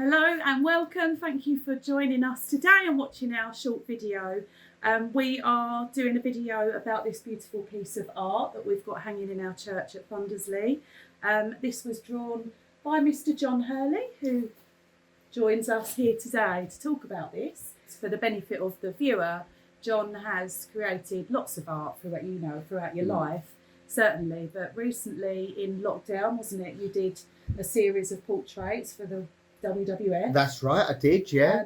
Hello and welcome. Thank you for joining us today and watching our short video. We are doing a video about this beautiful piece of art that we've got hanging in our church at Thundersley. This was drawn by Mr. John Hurley, who joins us here today to talk about this. For the benefit of the viewer, John has created lots of art throughout your life, certainly, but recently in lockdown, wasn't it, you did a series of portraits for the WWF. That's right, I did, yeah.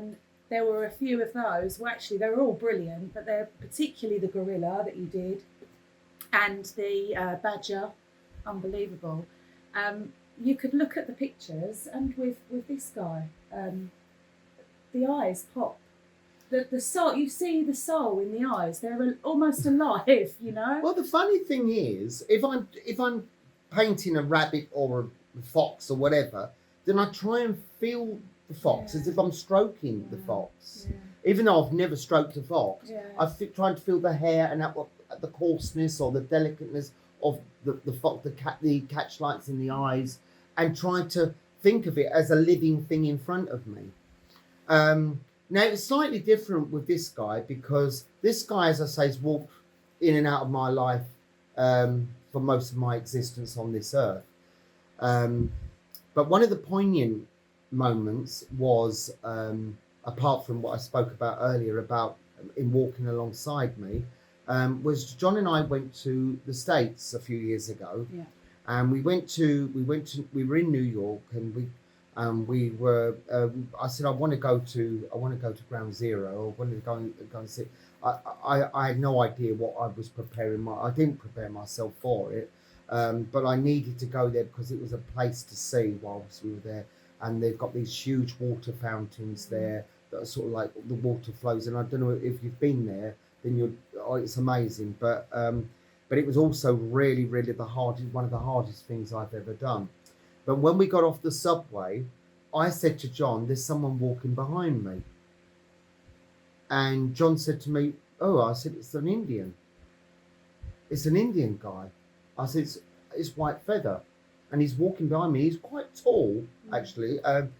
There were a few of those. Well, actually, they were all brilliant, but they're particularly the gorilla that you did and the badger, unbelievable. You could look at the pictures, and with this guy, the eyes pop. The soul, you see the soul in the eyes. They're almost alive, you know. Well, the funny thing is, if I'm painting a rabbit or a fox or whatever, then I try and feel the fox as if I'm stroking the fox. Yeah. Even though I've never stroked a fox, I'm trying to feel the hair and the coarseness or the delicateness of the fox, the catch lights in the eyes, and try to think of it as a living thing in front of me. Now, it's slightly different with this guy because this guy, as I say, has walked in and out of my life for most of my existence on this earth. But one of the poignant moments was, apart from what I spoke about earlier about him walking alongside me, was John and I went to the States a few years ago, and we were in New York, and we were. I said I want to go to Ground Zero. I wanted to go and see. I had no idea what I was preparing. I didn't prepare myself for it. But I needed to go there because it was a place to see whilst we were there. And they've got these huge water fountains there that are sort of like the water flows. And I don't know if you've been there, then it's amazing. But it was also really, really one of the hardest things I've ever done. But when we got off the subway, I said to John, "There's someone walking behind me." And John said to me, "Oh," I said, "It's an Indian. It's an Indian guy." I said, it's White Feather, and he's walking behind me. He's quite tall, actually, and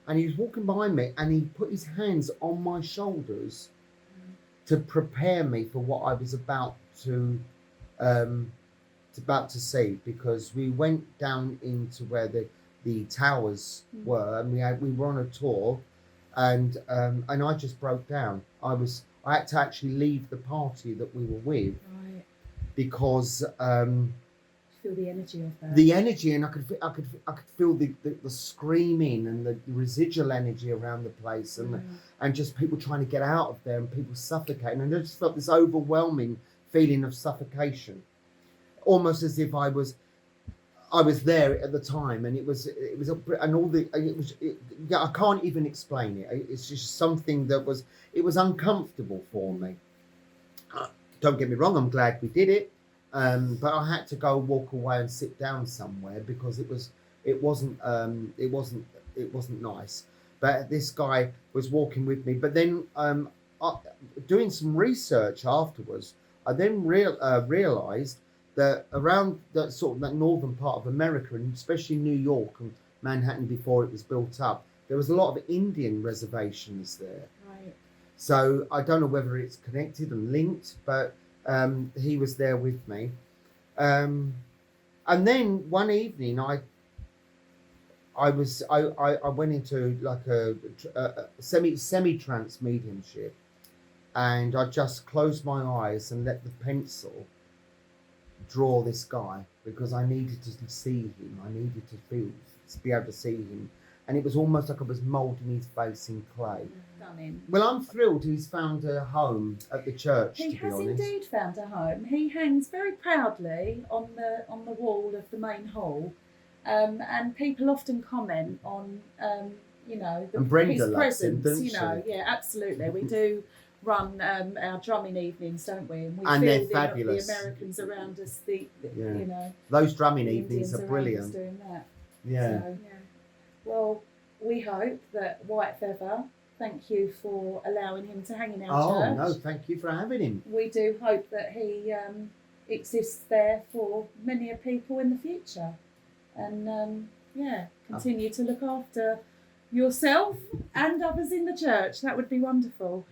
he's walking behind me, and he put his hands on my shoulders to prepare me for what I was about to see, because we went down into where the towers were, and we were on a tour, and I just broke down. I had to actually leave the party that we were with, because feel the energy of that. The energy, and I could feel the screaming and the residual energy around the place, and just people trying to get out of there and people suffocating, and I just felt this overwhelming feeling of suffocation, almost as if I was there at the time, and I can't even explain it. It's just something that was uncomfortable for me. Don't get me wrong, I'm glad we did it. But I had to go walk away and sit down somewhere because it wasn't nice. But this guy was walking with me. But then doing some research afterwards, I then realised that around that northern part of America, and especially New York and Manhattan before it was built up, there was a lot of Indian reservations there. Right. So I don't know whether it's connected and linked, but he was there with me, and then one evening I went into like a semi-trance mediumship, and I just closed my eyes and let the pencil draw this guy, because I needed to see him. I needed to be able to see him, and it was almost like I was moulding his face in clay. Stunning. Well, I'm thrilled he's found a home at the church. He has indeed found a home. He hangs very proudly on the wall of the main hall, and people often comment on his presence. Yeah, absolutely. We do run our drumming evenings, don't we? And we feel they're fabulous. The Americans around us. Those drumming evenings are brilliant. Doing that. Yeah. So, yeah. Well, we hope that White Feather. Thank you for allowing him to hang in our church. Oh, no, thank you for having him. We do hope that he exists there for many people in the future. And, continue to look after yourself and others in the church. That would be wonderful.